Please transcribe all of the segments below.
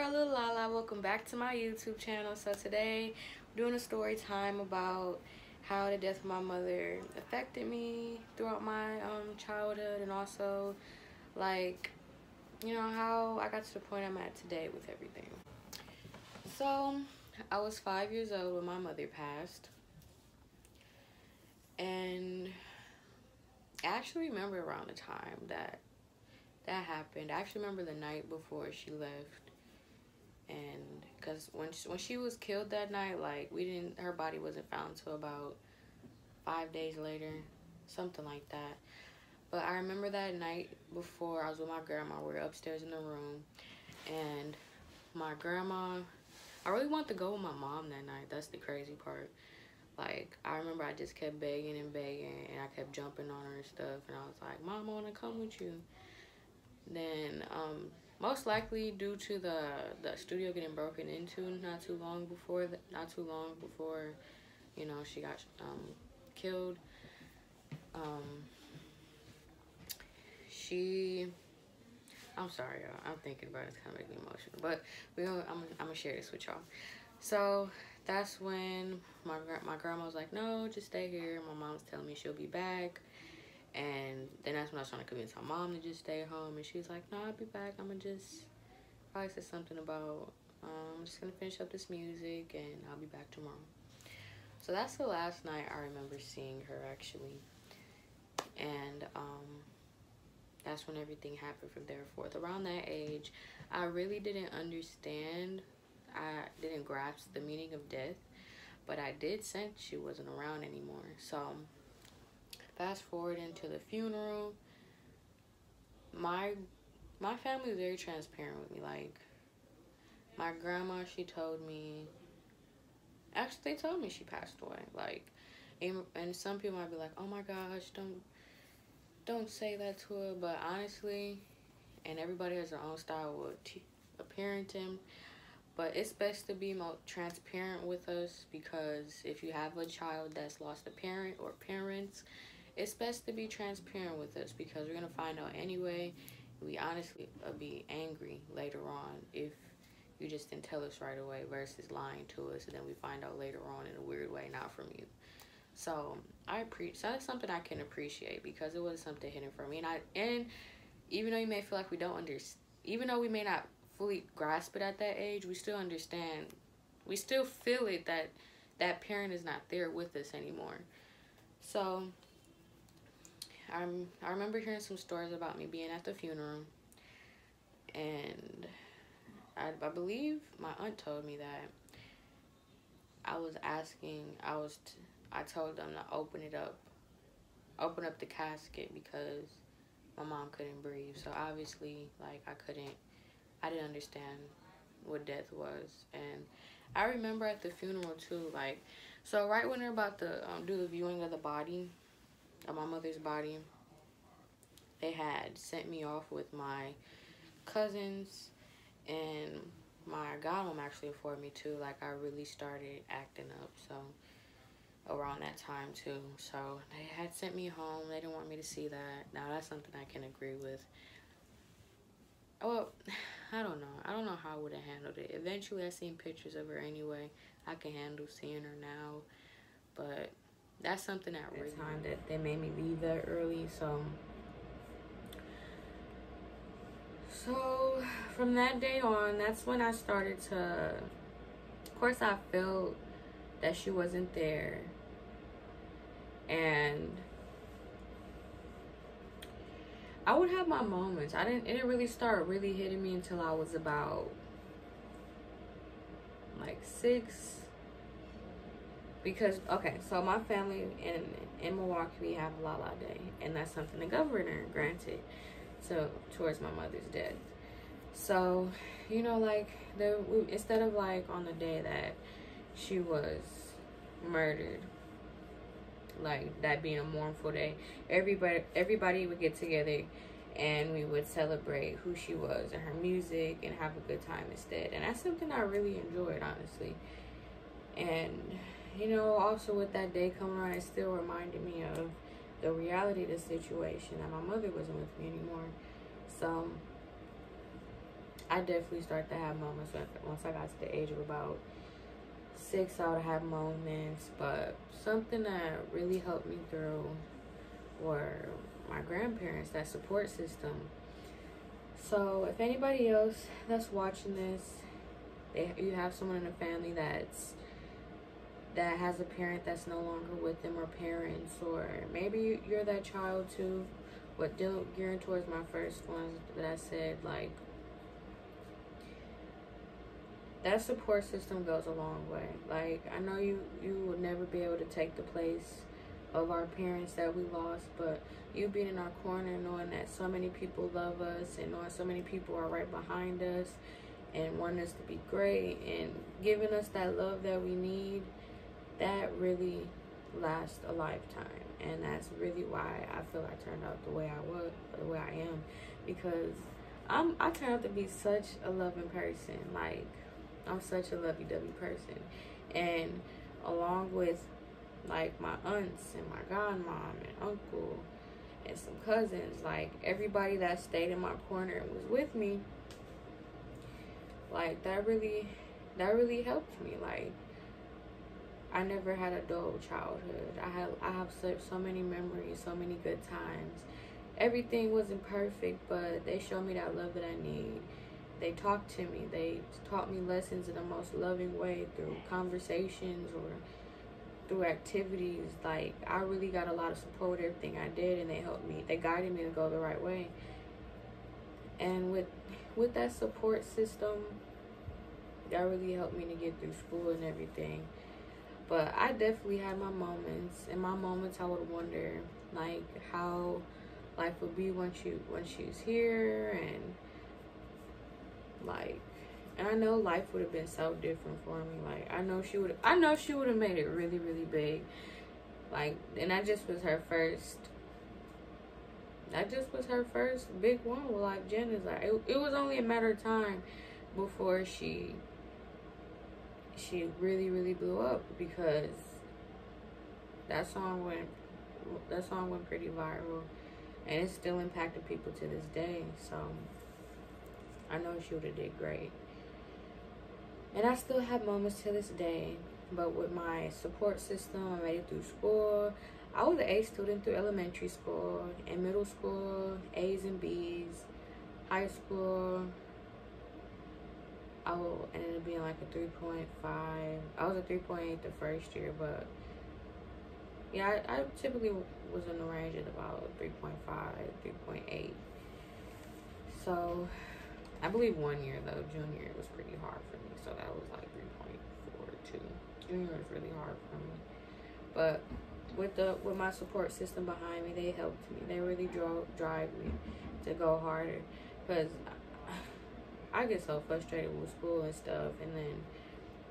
girl Lil Lala. Welcome back to my YouTube channel. So today we're doing a story time about how the death of my mother affected me throughout my childhood, and also like how I got to the point I'm at today with everything. So I was 5 years old when my mother passed, and I actually remember around the time that happened. I actually remember the night before she left, and because when she was killed that night, like her body wasn't found till about 5 days later, something like that. But I remember that night before, I was with my grandma. We were upstairs in the room, and my grandma, I really wanted to go with my mom that night. That's the crazy part. Like, I remember I just kept begging and begging, and I kept jumping on her and stuff, and I was like, Mom, I want to come with you. Then most likely due to the studio getting broken into not too long before she got killed, I'm sorry, y'all, I'm thinking about it. It's kind of making me emotional, but I'm gonna share this with y'all. So that's when my grandma was like, no, just stay here. My mom's telling me she'll be back. And then that's when I was trying to convince my mom to just stay home. And she was like, no, I'll be back. I'm going to just probably said something about, I'm just going to finish up this music and I'll be back tomorrow. So that's the last night I remember seeing her, actually. And that's when everything happened from there forth. Around that age, I really didn't understand. I didn't grasp the meaning of death. But I did sense she wasn't around anymore. So fast forward into the funeral, my family was very transparent with me. Like, my grandma, she told me, actually they told me she passed away. Like, and some people might be like, oh my gosh, don't say that to her. But honestly, and everybody has their own style of parenting, but it's best to be more transparent with us, because if you have a child that's lost a parent or parents, it's best to be transparent with us, because we're going to find out anyway. We honestly be angry later on if you just didn't tell us right away versus lying to us, and then we find out later on in a weird way, not from you. So so that's something I can appreciate, because it was something hidden from me. And even though you may feel like we don't understand, even though we may not fully grasp it at that age, we still understand. We still feel it that that parent is not there with us anymore. So I remember hearing some stories about me being at the funeral, and I believe my aunt told me that I told them to open up the casket, because my mom couldn't breathe. So obviously, like, I didn't understand what death was. And I remember at the funeral too, like, so right when they're about to do the viewing of the body, of my mother's body, they had sent me off with my cousins, and my godmom actually informed me too. Like, I really started acting up, so around that time too. So they had sent me home. They didn't want me to see that. Now that's something I can agree with. Well, I don't know how I would have handled it. Eventually I seen pictures of her anyway. I can handle seeing her now, but that's something that really time that they made me leave that early. So from that day on, that's when I started to, of course, I felt that she wasn't there. And I would have my moments. It didn't really start really hitting me until I was about like 6. Because, okay, so my family in Milwaukee, we have Lala Day, and that's something the governor granted towards my mother's death. So, like, instead of like on the day that she was murdered, like that being a mournful day, everybody would get together and we would celebrate who she was and her music and have a good time instead. And that's something I really enjoyed, honestly. And also with that day coming around, it still reminded me of the reality of the situation, that my mother wasn't with me anymore. So I definitely start to have moments once I got to the age of about 6. I would have moments, but something that really helped me through were my grandparents, that support system. So if anybody else that's watching this, you have someone in the family that has a parent that's no longer with them, or parents, or maybe you're that child too. But gearing towards my first one that I said, like, that support system goes a long way. Like, I know you will never be able to take the place of our parents that we lost, but you being in our corner, knowing that so many people love us, and knowing so many people are right behind us and want us to be great and giving us that love that we need, that really lasts a lifetime. And that's really why I feel I turned out the way I am, because I turned out to be such a loving person. Like, I'm such a lovey-dovey person. And along with, like, my aunts and my godmom and uncle and some cousins, like, everybody that stayed in my corner and was with me, like, that really helped me. Like, I never had a dull childhood. I have so many memories, so many good times. Everything wasn't perfect, but they showed me that love that I need. They talked to me. They taught me lessons in the most loving way, through conversations or through activities. Like, I really got a lot of support with everything I did, and they helped me. They guided me to go the right way. And with that support system, that really helped me to get through school and everything. But I definitely had my moments. In my moments, I would wonder, like, how life would be when she's here, and like, and I know life would have been so different for me. Like, I know she would have made it really, really big. Like, and that just was her first big one with Life Jennings. Like, it was only a matter of time before she really, really blew up, because that song went pretty viral, and it's still impacting people to this day. So I know she would have did great. And I still have moments to this day, but with my support system, I made it through school. I was an A student through elementary school and middle school, A's and B's. High school, I ended up being like a 3.5. I was a 3.8 the first year, but yeah, I typically was in the range of about 3.5, 3.8. So I believe 1 year though, junior, was pretty hard for me. So that was like 3.42. Junior was really hard for me. But with my support system behind me, they helped me. They really drive me to go harder, because I get so frustrated with school and stuff, and then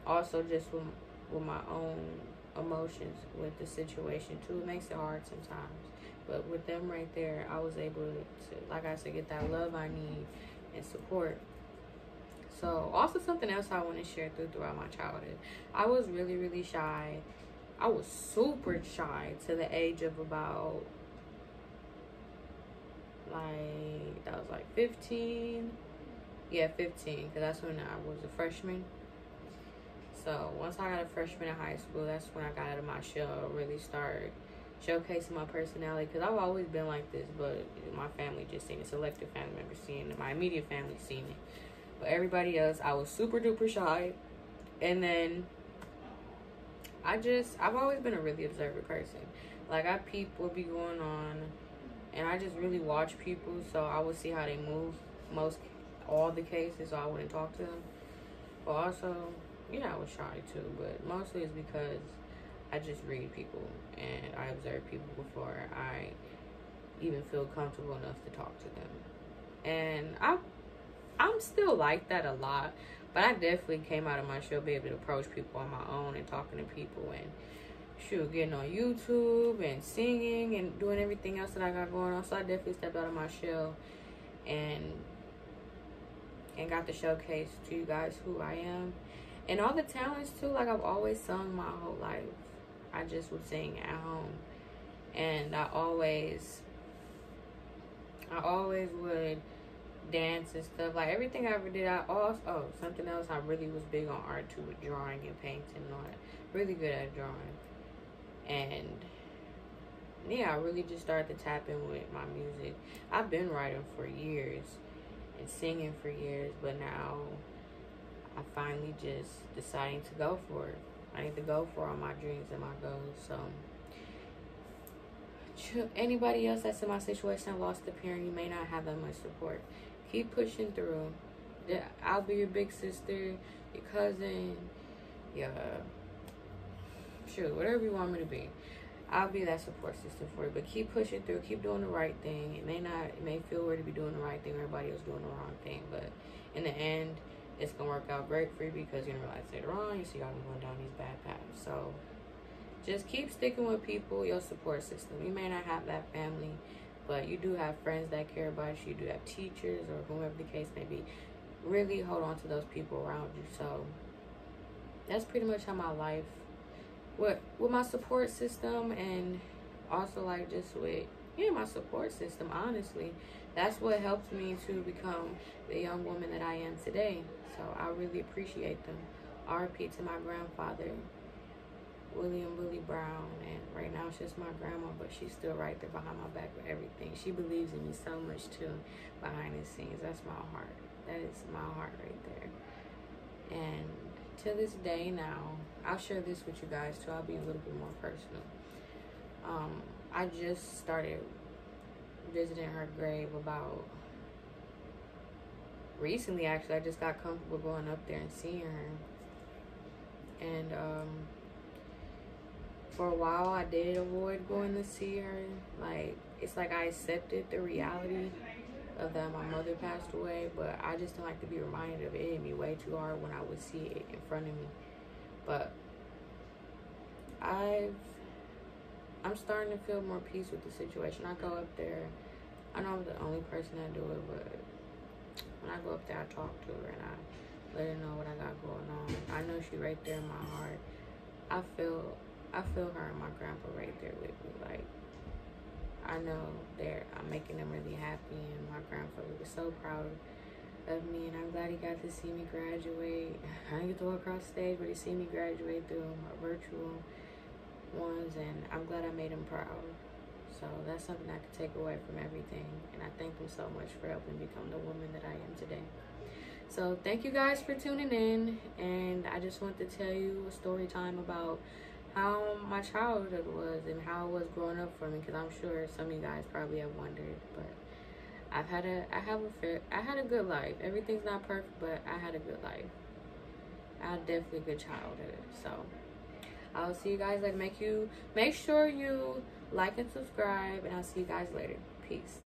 also just with my own emotions with the situation too. It makes it hard sometimes. But with them right there, I was able to, like I said, get that love I need and support. So also something else I want to share throughout my childhood, I was really, really shy. I was super shy to the age of about, like, that was like 15. Yeah, 15, because that's when I was a freshman. So once I got a freshman in high school, that's when I got out of my shell, really started showcasing my personality, because I've always been like this, but my family just seen it. Selective family members seen it. My immediate family seen it. But everybody else, I was super duper shy. And then I've always been a really observant person. Like, I peep what be going on, and I just really watch people, so I would see how they move all the cases, so I wouldn't talk to them. But also, yeah, I was shy too, but mostly it's because I just read people and I observe people before I even feel comfortable enough to talk to them. And I'm still like that a lot, but I definitely came out of my shell, be able to approach people on my own and talking to people, and getting on YouTube and singing and doing everything else that I got going on. So I definitely stepped out of my shell and got to showcase to you guys who I am. And all the talents too. Like, I've always sung my whole life. I just would sing at home. And I always would dance and stuff. Like everything I ever did, I also something else I really was big on art too, with drawing and painting and all that. Really good at drawing. And yeah, I really just started to tap in with my music. I've been writing for years and singing for years, but now I finally just deciding to go for it. I need to go for all my dreams and my goals. So anybody else that's in my situation, lost a parent, you may not have that much support. Keep pushing through. I'll be your big sister, your cousin, your whatever you want me to be. I'll be that support system for you. But keep pushing through. Keep doing the right thing. It may feel weird to be doing the right thing. Everybody else doing the wrong thing. But in the end, it's going to work out great for you because you're going to realize later on, you see y'all going down these bad paths. So just keep sticking with people, your support system. You may not have that family, but you do have friends that care about you. You do have teachers or whoever the case may be. Really hold on to those people around you. So that's pretty much how my life, with my support system, and also like just with my support system, honestly, that's what helped me to become the young woman that I am today. So I really appreciate them. R.I.P. to my grandfather, William Willie Brown, and right now it's just my grandma, but she's still right there behind my back with everything. She believes in me so much too behind the scenes. That's my heart. That is my heart right there. And to this day now, I'll share this with you guys too. I'll be a little bit more personal. I just started visiting her grave about recently. Actually, I just got comfortable going up there and seeing her. And for a while, I did avoid going to see her. Like, it's like I accepted the reality of that my mother passed away, but I just don't like to be reminded of it. It hit me way too hard when I would see it in front of me. But I'm starting to feel more peace with the situation. I go up there. I know I'm the only person that do it, but when I go up there, I talk to her and I let her know what I got going on. I know she right there in my heart. I feel her and my grandpa right there with me. Like, I know I'm making them really happy, and my grandfather was so proud of me, and I'm glad he got to see me graduate. I didn't get to walk across the stage, but he see me graduate through my virtual ones, and I'm glad I made him proud. So that's something I could take away from everything, and I thank him so much for helping me become the woman that I am today. So thank you guys for tuning in, and I just want to tell you a story time about how my childhood was and how it was growing up for me, because I'm sure some of you guys probably have wondered. But I had a good life. Everything's not perfect, but I had a good life. I had definitely a good childhood. So I'll see you guys later. Make sure you like and subscribe, and I'll see you guys later. Peace.